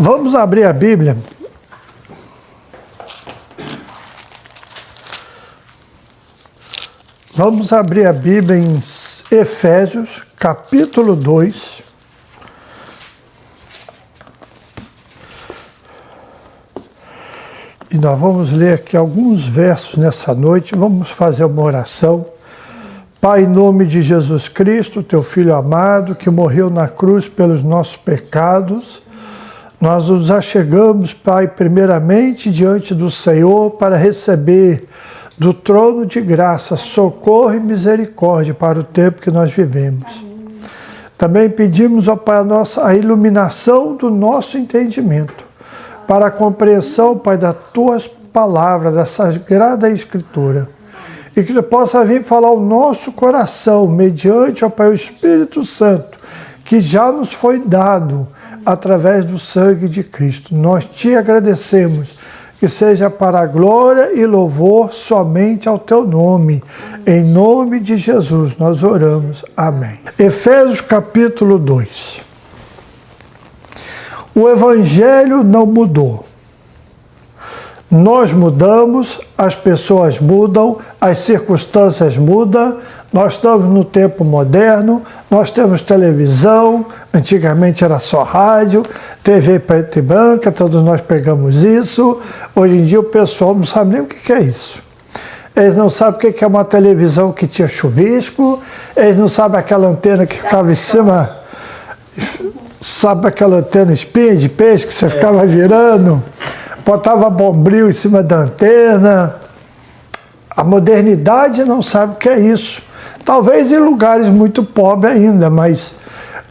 Vamos abrir a Bíblia. Vamos abrir a Bíblia em Efésios, capítulo 2. E nós vamos ler aqui alguns versos nessa noite. Vamos fazer uma oração. Pai, em nome de Jesus Cristo, teu Filho amado, que morreu na cruz pelos nossos pecados, nós nos achegamos, Pai, primeiramente diante do Senhor para receber do trono de graça socorro e misericórdia para o tempo que nós vivemos. Também pedimos, ó Pai, a iluminação do nosso entendimento, para a compreensão, Pai, das tuas palavras, da Sagrada Escritura, e que tu possa vir falar ao nosso coração, mediante, ó Pai, o Espírito Santo, que já nos foi dado através do sangue de Cristo. Nós te agradecemos, que seja para a glória e louvor somente ao teu nome. Em nome de Jesus nós oramos. Amém. Efésios capítulo 2. O Evangelho não mudou. Nós mudamos, as pessoas mudam, as circunstâncias mudam, nós estamos no tempo moderno, nós temos televisão, antigamente era só rádio, TV preta e branca, todos nós pegamos isso. Hoje em dia o pessoal não sabe nem o que é isso. Eles não sabem o que é uma televisão que tinha chuvisco, eles não sabem aquela antena que ficava em cima, sabe aquela antena espinha de peixe que você ficava virando? Botava bombril em cima da antena. A modernidade não sabe o que é isso. Talvez em lugares muito pobres ainda, mas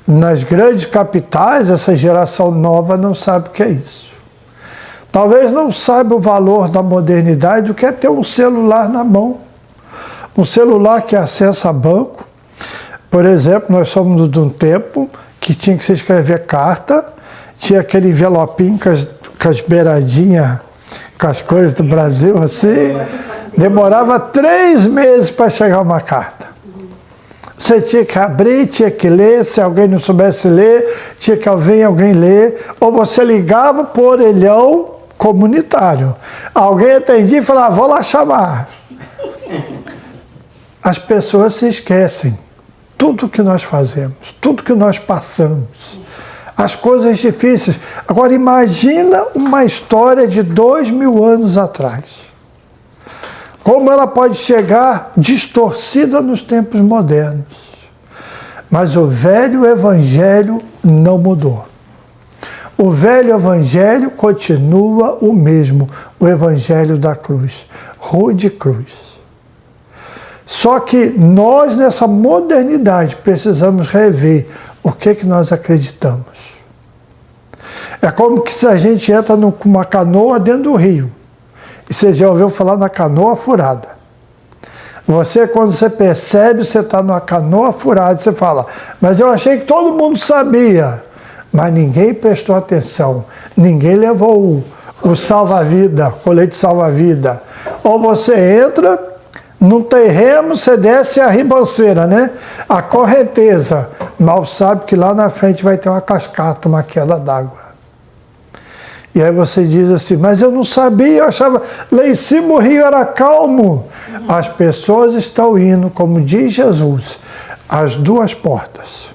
nas grandes capitais, essa geração nova não sabe o que é isso. Talvez não saiba o valor da modernidade, o que é ter um celular na mão. Um celular que acessa banco. Por exemplo, nós somos de um tempo que tinha que se escrever carta, tinha aquele envelopinho com as beiradinhas, com as coisas do Brasil, assim, demorava 3 meses para chegar uma carta. Você tinha que abrir, tinha que ler, se alguém não soubesse ler, tinha que alguém ler, ou você ligava para o orelhão comunitário. Alguém atendia e falava, vou lá chamar. As pessoas se esquecem. Tudo que nós fazemos, tudo que nós passamos, as coisas difíceis. Agora imagina uma história de 2000 anos atrás. Como ela pode chegar distorcida nos tempos modernos. Mas o velho evangelho não mudou. O velho evangelho continua o mesmo, o evangelho da cruz, rude cruz. Só que nós, nessa modernidade, precisamos rever o que nós acreditamos. É como que se a gente entra com uma canoa dentro do rio. E você já ouviu falar na canoa furada. Você, quando você percebe, você está numa canoa furada, você fala, mas eu achei que todo mundo sabia. Mas ninguém prestou atenção. Ninguém levou o salva-vida, colete salva-vida. Ou você entra, não tem remo, você desce a ribanceira, né? A correnteza. Mal sabe que lá na frente vai ter uma cascata, uma queda d'água. E aí você diz assim, mas eu não sabia, eu achava, lá em cima o rio era calmo. As pessoas estão indo, como diz Jesus, às 2 portas.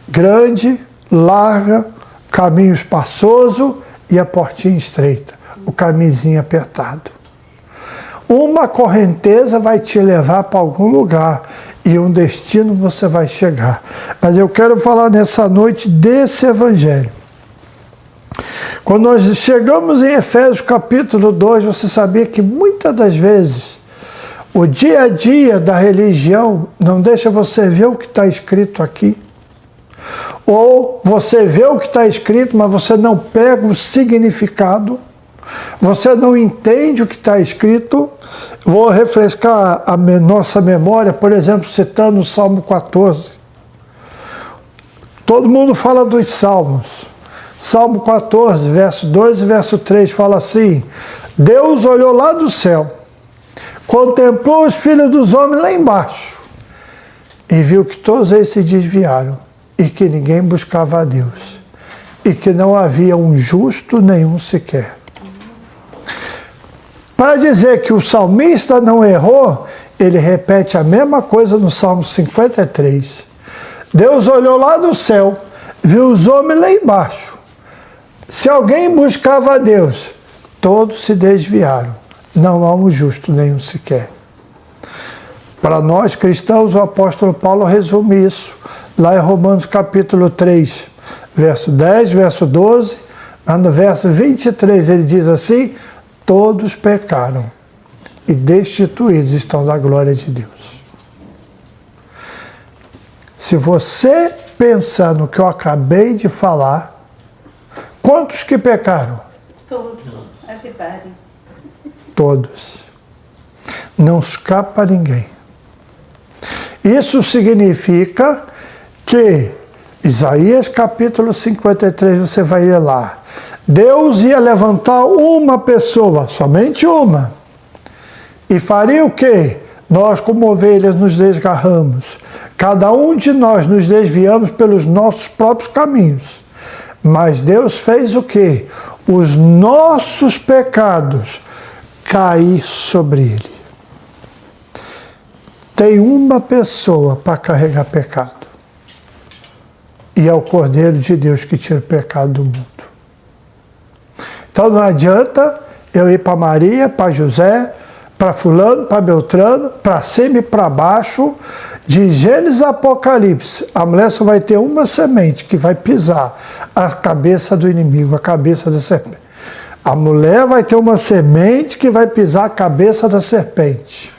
Grande, larga, caminho espaçoso e a portinha estreita, o caminhozinho apertado. Uma correnteza vai te levar para algum lugar e um destino você vai chegar. Mas eu quero falar nessa noite desse evangelho. Quando nós chegamos em Efésios capítulo 2, você sabia que muitas das vezes o dia a dia da religião não deixa você ver o que está escrito aqui. Ou você vê o que está escrito, mas você não pega o significado. Você não entende o que está escrito. Vou refrescar a nossa memória, por exemplo, citando o Salmo 14. Todo mundo fala dos Salmos. Salmo 14, verso 2 e verso 3 fala assim, Deus olhou lá do céu, contemplou os filhos dos homens lá embaixo e viu que todos eles se desviaram e que ninguém buscava a Deus. e que não havia um justo nenhum sequer. Para dizer que o salmista não errou, ele repete a mesma coisa no Salmo 53. Deus olhou lá do céu, viu os homens lá embaixo. Se alguém buscava a Deus, todos se desviaram. Não há um justo nenhum sequer. Para nós cristãos, o apóstolo Paulo resume isso lá em Romanos capítulo 3, verso 10, verso 12, mas no verso 23 ele diz assim: todos pecaram e destituídos estão da glória de Deus. Se você pensar no que eu acabei de falar, quantos que pecaram? Todos. Everybody. Todos. Não escapa ninguém. Isso significa que Isaías capítulo 53, você vai ler lá. Deus ia levantar uma pessoa, somente uma. E faria o quê? Nós, como ovelhas, nos desgarramos. Cada um de nós nos desviamos pelos nossos próprios caminhos. Mas Deus fez o quê? Os nossos pecados cair sobre ele. Tem uma pessoa para carregar pecado. E é o Cordeiro de Deus que tira o pecado do mundo. Então não adianta eu ir para Maria, para José, para fulano, para Beltrano, para cima e para baixo, de Gênesis a Apocalipse. A mulher só vai ter uma semente que vai pisar a cabeça do inimigo, a cabeça da serpente. A mulher vai ter uma semente que vai pisar a cabeça da serpente.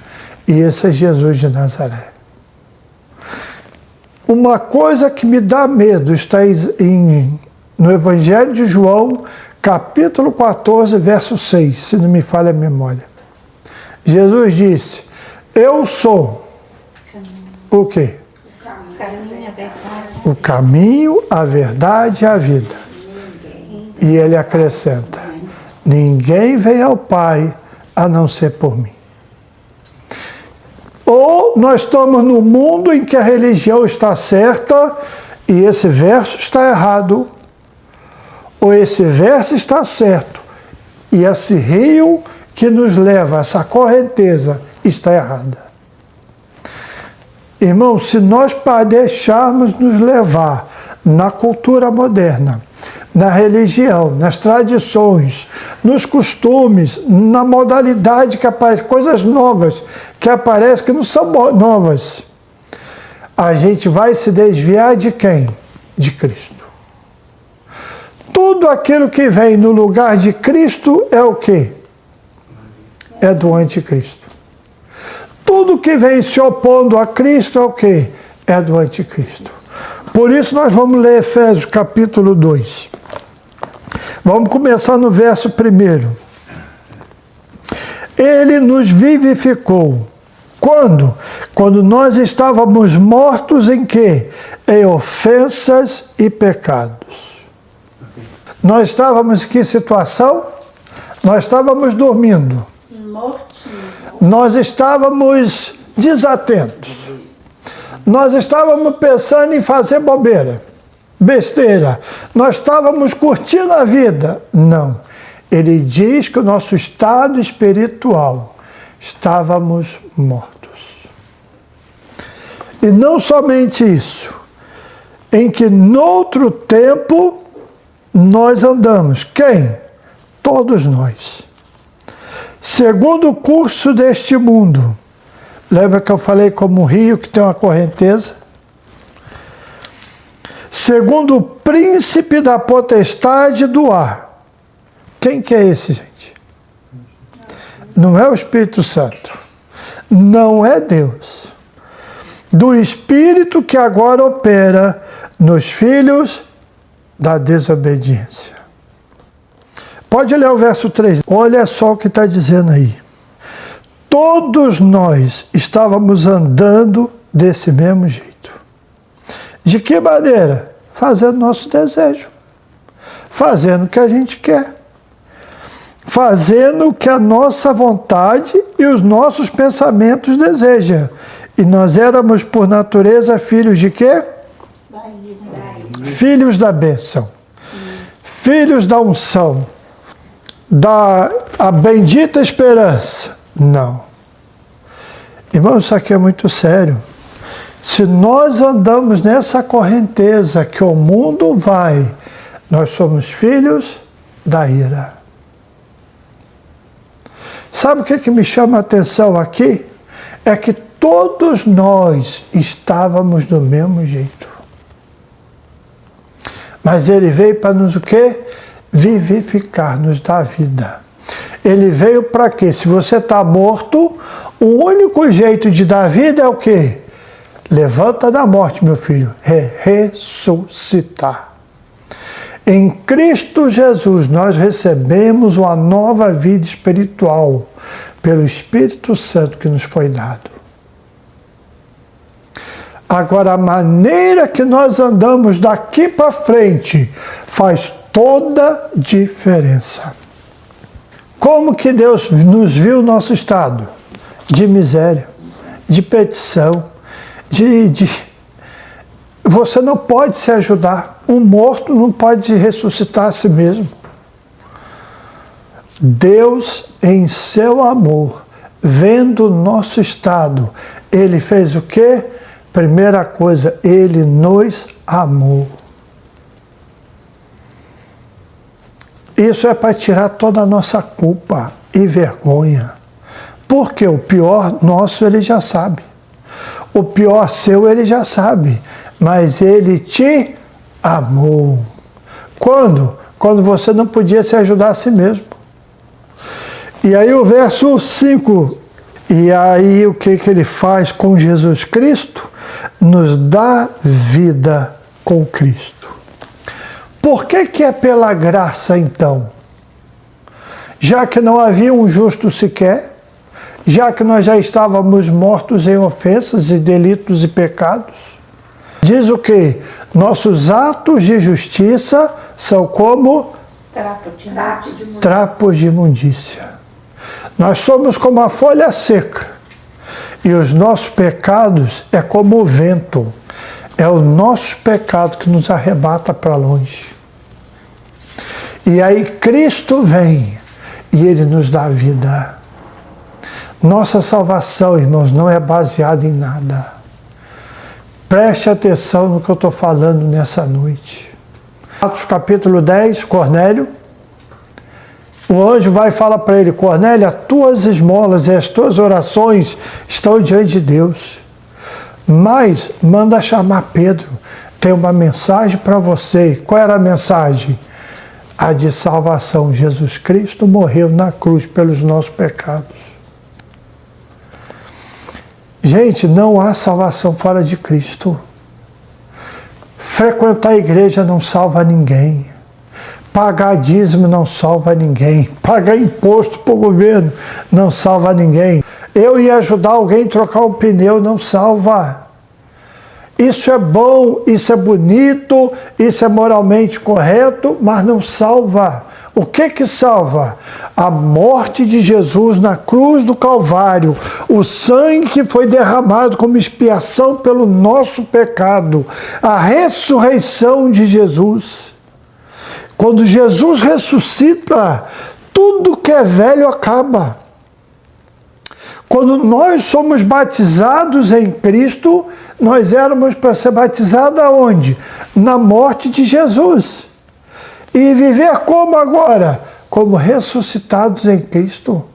E esse é Jesus de Nazaré. Uma coisa que me dá medo está no Evangelho de João, capítulo 14, verso 6, se não me falha a memória. Jesus disse: eu sou o quê? O caminho, a verdade e a vida. E ele acrescenta: ninguém vem ao Pai a não ser por mim. Ou nós estamos no mundo em que a religião está certa e esse verso está errado, ou esse verso está certo e esse rio que nos leva, essa correnteza, está errada. Irmão, se nós deixarmos nos levar na cultura moderna, na religião, nas tradições, nos costumes, na modalidade que aparece, coisas novas que aparecem que não são novas, a gente vai se desviar de quem? De Cristo. Tudo aquilo que vem no lugar de Cristo é o quê? É do anticristo. Tudo que vem se opondo a Cristo é o quê? É do anticristo. Por isso nós vamos ler Efésios capítulo 2. Vamos começar no verso 1. Ele nos vivificou. Quando? Quando nós estávamos mortos em quê? Em ofensas e pecados. Nós estávamos em que situação? Nós estávamos dormindo. Nós estávamos desatentos. Nós estávamos pensando em fazer bobeira, besteira. Nós estávamos curtindo a vida. Não. Ele diz que o nosso estado espiritual, estávamos mortos. E não somente isso, em que noutro tempo nós andamos. Quem? Todos nós. Segundo o curso deste mundo. Lembra que eu falei como um rio que tem uma correnteza? Segundo o príncipe da potestade do ar. Quem que é esse, gente? Não é o Espírito Santo. Não é Deus. Do Espírito que agora opera nos filhos da desobediência. Pode ler o verso 3. Olha só o que está dizendo aí. Todos nós estávamos andando desse mesmo jeito. De que maneira? Fazendo nosso desejo. Fazendo o que a gente quer. Fazendo o que a nossa vontade e os nossos pensamentos desejam. E nós éramos, por natureza, filhos de quê? Filhos da bênção. filhos da unção, a bendita esperança. Não. Irmão, isso aqui é muito sério. Se nós andamos nessa correnteza que o mundo vai, nós somos filhos da ira. Sabe o que me chama a atenção aqui? É que todos nós estávamos do mesmo jeito. Mas ele veio para nos o quê? Vivificar, nos dar vida. Ele veio para quê? Se você está morto, o único jeito de dar vida é o quê? Levanta da morte, meu filho. É ressuscitar. Em Cristo Jesus nós recebemos uma nova vida espiritual pelo Espírito Santo que nos foi dado. Agora, a maneira que nós andamos daqui para frente faz toda diferença. Como que Deus nos viu o nosso estado? De miséria, de petição, Você não pode se ajudar. Um morto não pode ressuscitar a si mesmo. Deus, em seu amor, vendo o nosso estado, Ele fez o quê? Primeira coisa, Ele nos amou. Isso é para tirar toda a nossa culpa e vergonha. Porque o pior nosso Ele já sabe. O pior seu Ele já sabe. Mas Ele te amou. Quando? Quando você não podia se ajudar a si mesmo. E aí o verso 5. E aí o que Ele faz com Jesus Cristo? Nos dá vida com Cristo. Por que é pela graça, então? Já que não havia um justo sequer, já que nós já estávamos mortos em ofensas e delitos e pecados, diz o quê? Nossos atos de justiça são como trapos de imundícia. Nós somos como a folha seca, e os nossos pecados é como o vento. É o nosso pecado que nos arrebata para longe. E aí Cristo vem e Ele nos dá vida. Nossa salvação, irmãos, não é baseada em nada. Preste atenção no que eu estou falando nessa noite. Atos capítulo 10, Cornélio. O anjo vai e fala para ele: Cornélio, as tuas esmolas e as tuas orações estão diante de Deus. Mas manda chamar Pedro, tem uma mensagem para você. Qual era a mensagem? A de salvação. Jesus Cristo morreu na cruz pelos nossos pecados. Gente, não há salvação fora de Cristo. Frequentar a igreja não salva ninguém. Pagar dízimo não salva ninguém. Pagar imposto para o governo não salva ninguém. Eu ia ajudar alguém a trocar um pneu, não salva. Isso é bom, isso é bonito, isso é moralmente correto, mas não salva. O que salva? A morte de Jesus na cruz do Calvário, o sangue que foi derramado como expiação pelo nosso pecado, a ressurreição de Jesus. Quando Jesus ressuscita, tudo que é velho acaba. Quando nós somos batizados em Cristo, nós éramos para ser batizados aonde? Na morte de Jesus. E viver como agora? Como ressuscitados em Cristo.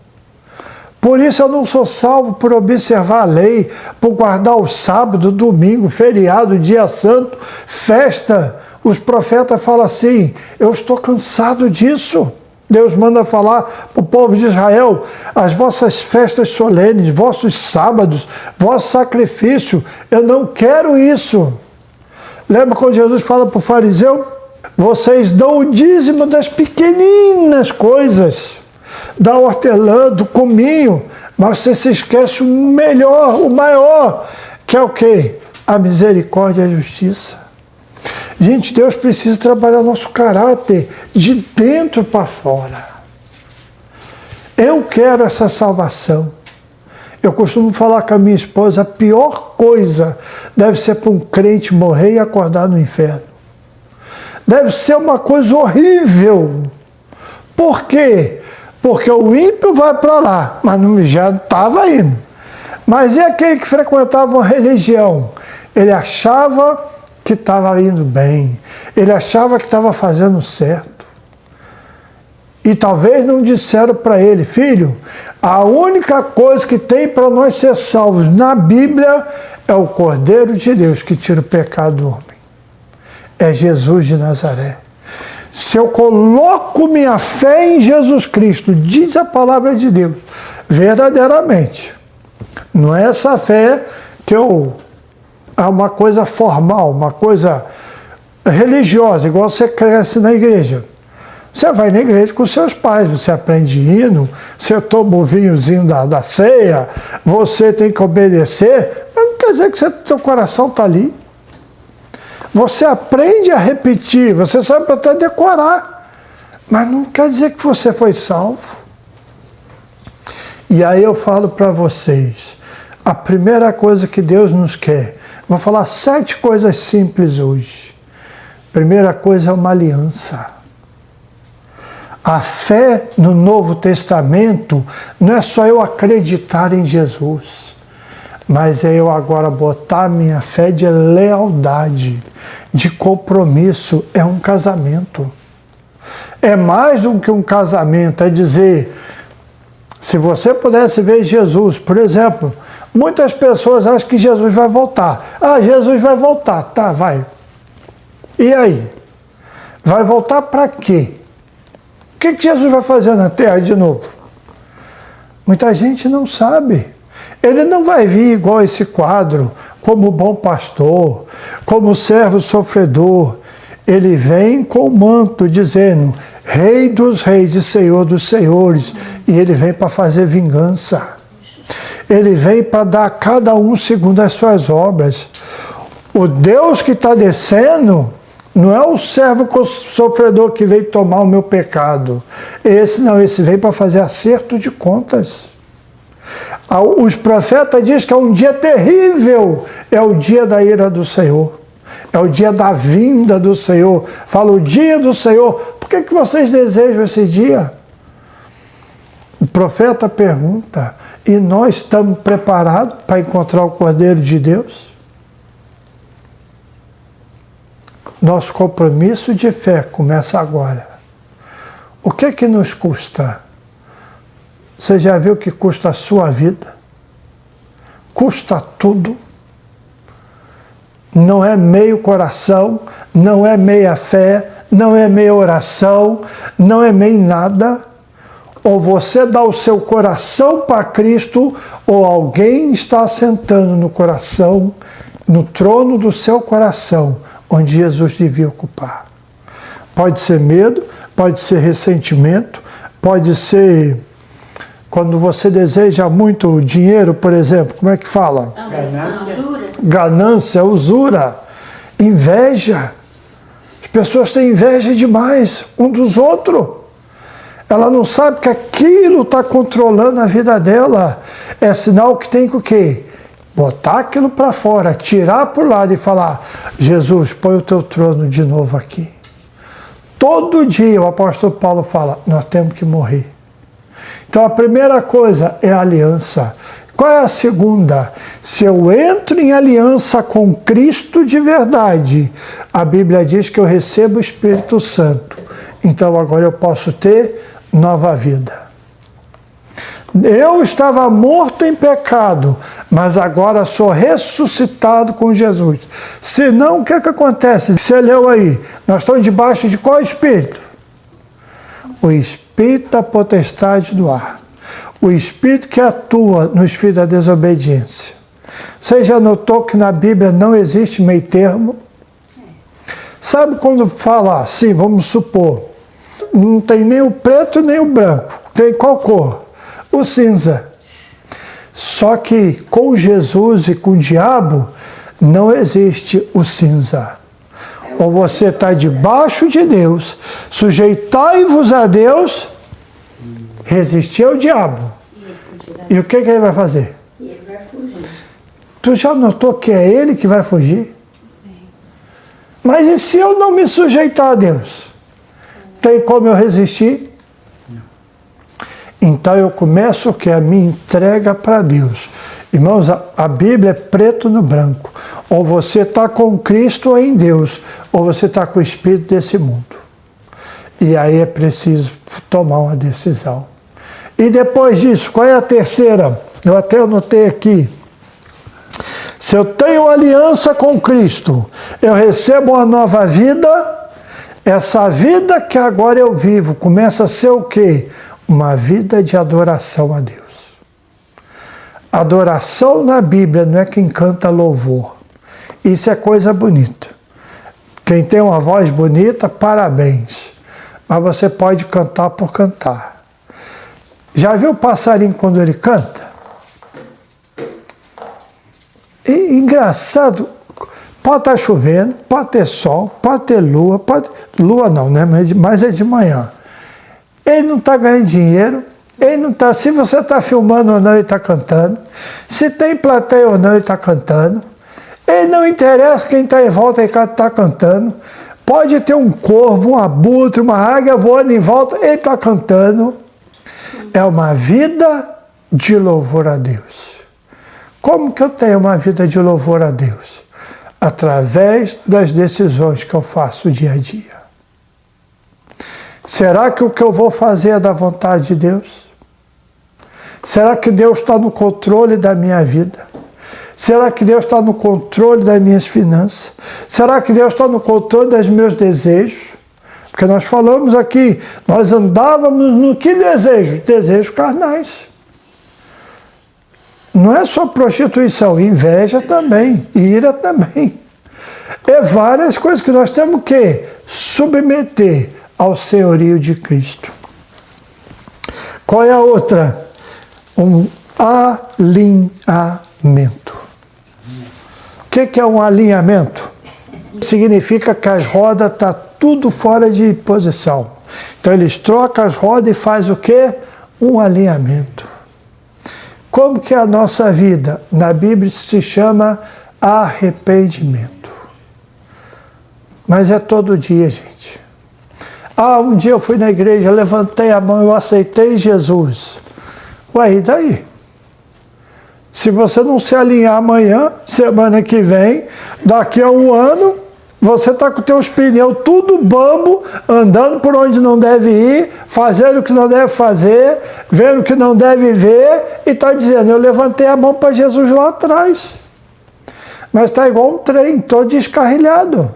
Por isso eu não sou salvo por observar a lei, por guardar o sábado, domingo, feriado, dia santo, festa. Os profetas falam assim: eu estou cansado disso. Deus manda falar para o povo de Israel: as vossas festas solenes, vossos sábados, vosso sacrifício, eu não quero isso. Lembra quando Jesus fala para o fariseu? Vocês dão o dízimo das pequeninas coisas, da hortelã, do cominho, mas você se esquece o melhor, o maior, que é o quê? A misericórdia e a justiça. Gente, Deus precisa trabalhar nosso caráter de dentro para fora. Eu quero essa salvação. Eu costumo falar com a minha esposa: a pior coisa deve ser para um crente morrer e acordar no inferno. Deve ser uma coisa horrível. Por quê? Porque o ímpio vai para lá, mas não, já estava indo. Mas e aquele que frequentava uma religião? Ele achava que estava indo bem, ele achava que estava fazendo certo. E talvez não disseram para ele: filho, a única coisa que tem para nós ser salvos na Bíblia é o Cordeiro de Deus que tira o pecado do homem. É Jesus de Nazaré. Se eu coloco minha fé em Jesus Cristo, diz a palavra de Deus, verdadeiramente, não é essa fé que é uma coisa formal, uma coisa religiosa, igual você cresce na igreja. Você vai na igreja com seus pais, você aprende hino, você toma o vinhozinho da ceia, você tem que obedecer, mas não quer dizer que seu coração está ali. Você aprende a repetir, você sabe até decorar, mas não quer dizer que você foi salvo. E aí eu falo para vocês, a primeira coisa que Deus nos quer, vou falar 7 coisas simples hoje. Primeira coisa é uma aliança. A fé no Novo Testamento não é só eu acreditar em Jesus, mas é eu agora botar minha fé de lealdade, de compromisso. É um casamento. É mais do que um casamento, é dizer, se você pudesse ver Jesus, por exemplo, muitas pessoas acham que Jesus vai voltar. Ah, Jesus vai voltar, tá, vai. E aí? Vai voltar para quê? O que Jesus vai fazer na terra de novo? Muita gente não sabe. Ele não vai vir igual esse quadro, como bom pastor, como servo sofredor. Ele vem com o manto dizendo, Rei dos reis e Senhor dos senhores. E ele vem para fazer vingança. Ele vem para dar a cada um segundo as suas obras. O Deus que está descendo não é o servo sofredor que veio tomar o meu pecado. Esse não, esse veio para fazer acerto de contas. Os profetas dizem que é um dia terrível, é o dia da ira do Senhor, é o dia da vinda do Senhor. Fala, o dia do Senhor. Por que vocês desejam esse dia? O profeta pergunta, e nós estamos preparados para encontrar o Cordeiro de Deus? Nosso compromisso de fé começa agora. O que nos custa? Você já viu que custa a sua vida? Custa tudo. Não é meio coração, não é meia fé, não é meia oração, não é meio nada. Ou você dá o seu coração para Cristo, ou alguém está sentando no coração, no trono do seu coração, onde Jesus devia ocupar. Pode ser medo, pode ser ressentimento, pode ser quando você deseja muito dinheiro, por exemplo, como é que fala? Ganância, usura, inveja. As pessoas têm inveja demais um dos outros. Ela não sabe que aquilo está controlando a vida dela. É sinal que tem que o quê? Botar aquilo para fora, tirar para o lado e falar, Jesus, põe o teu trono de novo aqui. Todo dia o apóstolo Paulo fala, nós temos que morrer. Então a primeira coisa é a aliança. Qual é a segunda? Se eu entro em aliança com Cristo de verdade, a Bíblia diz que eu recebo o Espírito Santo. Então agora eu posso ter nova vida. Eu estava morto em pecado, mas agora sou ressuscitado com Jesus. Senão, o que acontece? Você leu aí, nós estamos debaixo de qual espírito? O espírito da potestade do ar. O espírito que atua nos filhos da desobediência. Você já notou que na Bíblia não existe meio termo? Sabe quando fala assim, vamos supor, não tem nem o preto nem o branco, tem qual cor? O cinza. Só que com Jesus e com o diabo não existe o cinza. Ou você está debaixo de Deus, sujeitai-vos a Deus, resistir ao diabo. E o que ele vai fazer? Ele vai fugir. Tu já notou que é ele que vai fugir? Mas e se eu não me sujeitar a Deus? Tem como eu resistir? Então eu começo o que? A minha entrega para Deus. Irmãos, a Bíblia é preto no branco. Ou você está com Cristo ou em Deus, ou você está com o espírito desse mundo. E aí é preciso tomar uma decisão. E depois disso, qual é a terceira? Eu até anotei aqui. Se eu tenho aliança com Cristo, eu recebo uma nova vida. Essa vida que agora eu vivo começa a ser o quê? Uma vida de adoração a Deus. Adoração na Bíblia não é quem canta louvor. Isso é coisa bonita. Quem tem uma voz bonita, parabéns. Mas você pode cantar por cantar. Já viu o passarinho quando ele canta? Engraçado, pode estar chovendo, pode ter sol, pode ter lua, lua não, né? Mas é de manhã. Ele não está ganhando dinheiro, ele não está. Se você está filmando ou não, ele está cantando. Se tem plateia ou não, ele está cantando. Ele não interessa quem está em volta, ele está cantando. Pode ter um corvo, um abutre, uma águia voando em volta, ele está cantando. É uma vida de louvor a Deus. Como que eu tenho uma vida de louvor a Deus? Através das decisões que eu faço dia a dia. Será que o que eu vou fazer é da vontade de Deus? Será que Deus está no controle da minha vida? Será que Deus está no controle das minhas finanças? Será que Deus está no controle dos meus desejos? Porque nós falamos aqui, nós andávamos no que desejo? Desejos carnais. Não é só prostituição, inveja também, ira também. É várias coisas que nós temos que submeter ao senhorio de Cristo. Qual é a outra? Um alinhamento. O que é um alinhamento? Significa que as rodas estão tudo fora de posição. Então eles trocam as rodas e faz o quê? Um alinhamento. Como que é a nossa vida? Na Bíblia se chama arrependimento. Mas é todo dia, gente. Um dia eu fui na igreja, levantei a mão, eu aceitei Jesus. Ué, e daí? Se você não se alinhar amanhã, semana que vem, daqui a um ano, você está com os teus pneus tudo bambo, andando por onde não deve ir, fazendo o que não deve fazer, vendo o que não deve ver, e está dizendo, eu levantei a mão para Jesus lá atrás. Mas está igual um trem, todo descarrilhado.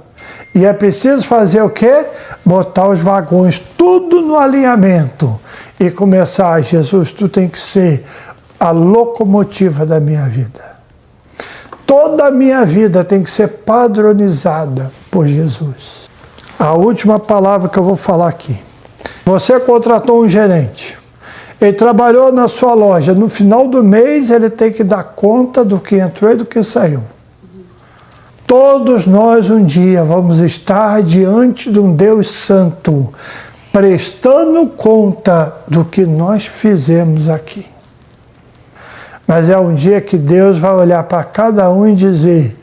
E é preciso fazer o quê? Botar os vagões tudo no alinhamento. E começar, Jesus, tu tem que ser a locomotiva da minha vida. Toda a minha vida tem que ser padronizada por Jesus. A última palavra que eu vou falar aqui. Você contratou um gerente. Ele trabalhou na sua loja. No final do mês, ele tem que dar conta do que entrou e do que saiu. Todos nós um dia vamos estar diante de um Deus Santo, prestando conta do que nós fizemos aqui. Mas é um dia que Deus vai olhar para cada um e dizer,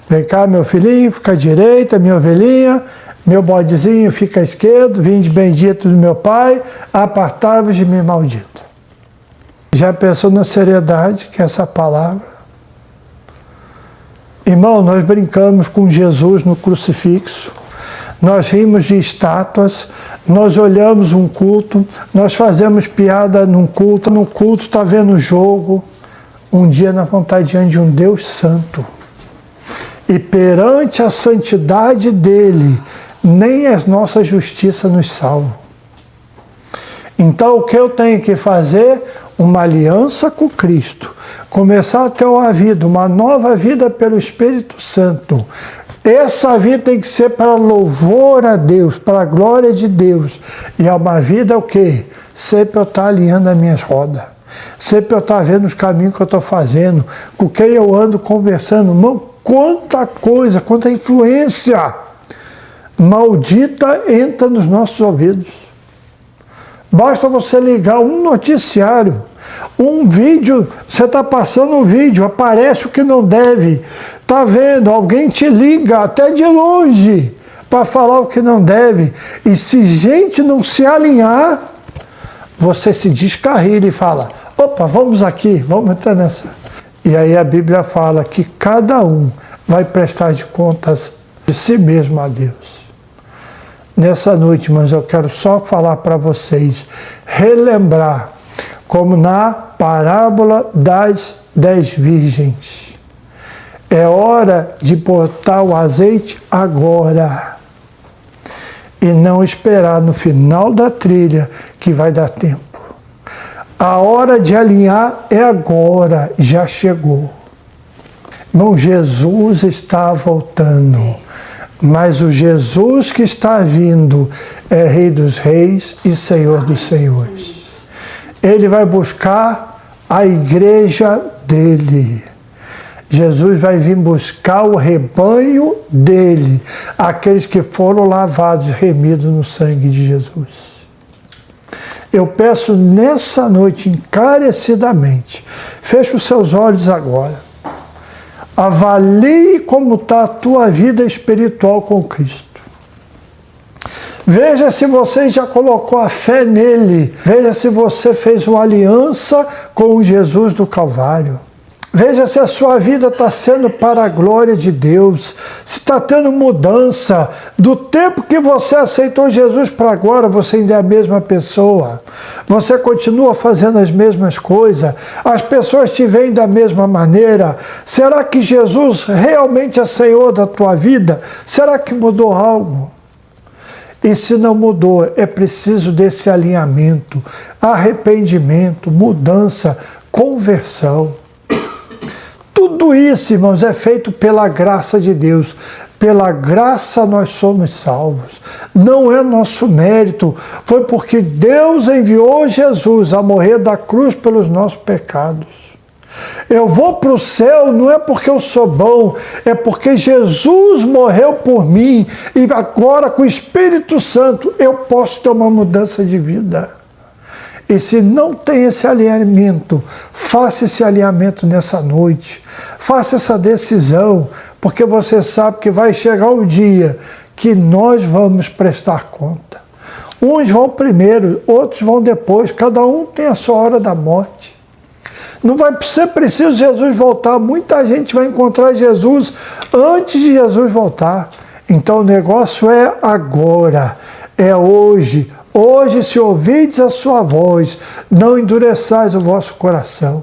vem cá meu filhinho, fica à direita, minha ovelhinha, meu bodezinho fica à esquerda, vinde bendito do meu Pai, apartai-vos de mim maldito. Já pensou na seriedade que é essa palavra? Irmão, nós brincamos com Jesus no crucifixo, nós rimos de estátuas, nós olhamos um culto, nós fazemos piada num culto, no culto está vendo jogo. Um dia nós vamos estar diante de um Deus santo. E perante a santidade dele, nem as nossas justiças nos salvam. Então o que eu tenho que fazer? Uma aliança com Cristo. Começar a ter uma vida, uma nova vida pelo Espírito Santo. Essa vida tem que ser para louvor a Deus, para a glória de Deus. E é uma vida o quê? Sempre eu estar alinhando as minhas rodas. Sempre eu estar vendo os caminhos que eu estou fazendo, com quem eu ando conversando. Irmão, quanta coisa, quanta influência maldita entra nos nossos ouvidos. Basta você ligar um noticiário, um vídeo, você está passando um vídeo, aparece o que não deve. Está vendo? Alguém te liga até de longe. para falar o que não deve. E se gente não se alinhar, você se descarrilha e fala, opa, vamos aqui, vamos entrar nessa. E aí a Bíblia fala que cada um vai prestar de contas de si mesmo a Deus. Nessa noite, mas eu quero só falar para vocês, relembrar, como na parábola das 10 virgens. É hora de botar o azeite agora. E não esperar no final da trilha, que vai dar tempo. A hora de alinhar é agora, já chegou. Irmão, Jesus está voltando. Mas o Jesus que está vindo é Rei dos Reis e Senhor dos Senhores. Ele vai buscar a igreja dele. Jesus vai vir buscar o rebanho dele, aqueles que foram lavados e remidos no sangue de Jesus. Eu peço nessa noite, encarecidamente, feche os seus olhos agora. Avalie como está a tua vida espiritual com Cristo. Veja se você já colocou a fé nele. Veja se você fez uma aliança com o Jesus do Calvário. Veja se a sua vida está sendo para a glória de Deus, se está tendo mudança. Do tempo que você aceitou Jesus para agora, você ainda é a mesma pessoa. Você continua fazendo as mesmas coisas. As pessoas te veem da mesma maneira. Será que Jesus realmente é Senhor da tua vida? Será que mudou algo? E se não mudou, é preciso desse alinhamento, arrependimento, mudança, conversão. Tudo isso, irmãos, é feito pela graça de Deus. Pela graça nós somos salvos. Não é nosso mérito. Foi porque Deus enviou Jesus a morrer da cruz pelos nossos pecados. Eu vou para o céu não é porque eu sou bom, é porque Jesus morreu por mim e agora com o Espírito Santo eu posso ter uma mudança de vida. E se não tem esse alinhamento, faça esse alinhamento nessa noite. Faça essa decisão, porque você sabe que vai chegar o dia que nós vamos prestar conta. Uns vão primeiro, outros vão depois. Cada um tem a sua hora da morte. Não vai ser preciso Jesus voltar. Muita gente vai encontrar Jesus antes de Jesus voltar. Então o negócio é agora, é hoje. Hoje, se ouvides a sua voz, não endureçais o vosso coração.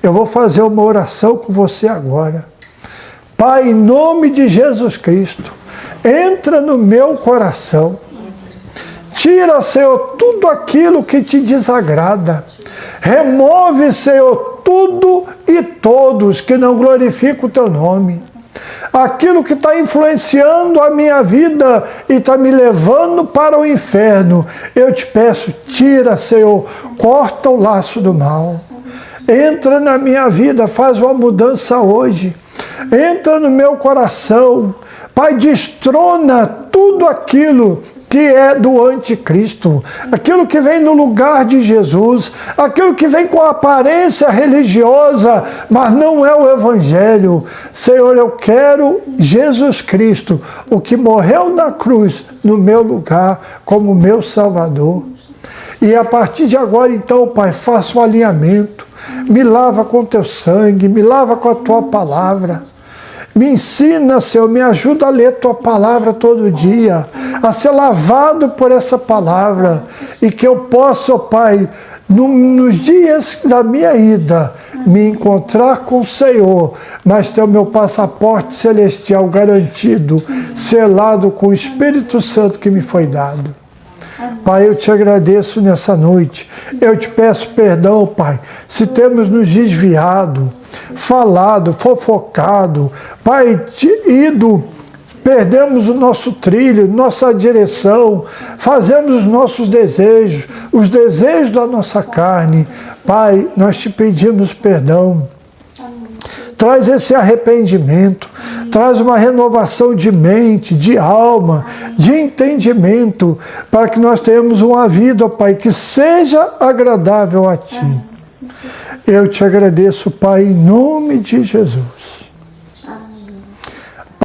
Eu vou fazer uma oração com você agora. Pai, em nome de Jesus Cristo, entra no meu coração. Tira, Senhor, tudo aquilo que te desagrada. Remove, Senhor, tudo e todos que não glorificam o teu nome. Aquilo que está influenciando a minha vida e está me levando para o inferno, eu te peço, tira, Senhor, corta o laço do mal. Entra na minha vida, faz uma mudança hoje. Entra no meu coração. Pai, destrona tudo aquilo que é do anticristo, aquilo que vem no lugar de Jesus, aquilo que vem com aparência religiosa, mas não é o Evangelho. Senhor, eu quero Jesus Cristo, o que morreu na cruz no meu lugar, como meu Salvador. E a partir de agora, então, Pai, faça um alinhamento, me lava com teu sangue, me lava com a tua palavra. Me ensina, Senhor, me ajuda a ler tua palavra todo dia, a ser lavado por essa palavra, e que eu possa, ó Pai, nos dias da minha ida, me encontrar com o Senhor, mas ter o meu passaporte celestial garantido, selado com o Espírito Santo que me foi dado. Pai, eu te agradeço nessa noite. Eu te peço perdão, Pai, se temos nos desviado, falado, fofocado, Pai, ido, perdemos o nosso trilho, nossa direção, fazemos os nossos desejos, os desejos da nossa carne. Pai, nós te pedimos perdão. Traz esse arrependimento, traz uma renovação de mente, de alma, de entendimento, para que nós tenhamos uma vida, Pai, que seja agradável a Ti. Eu te agradeço, Pai, em nome de Jesus.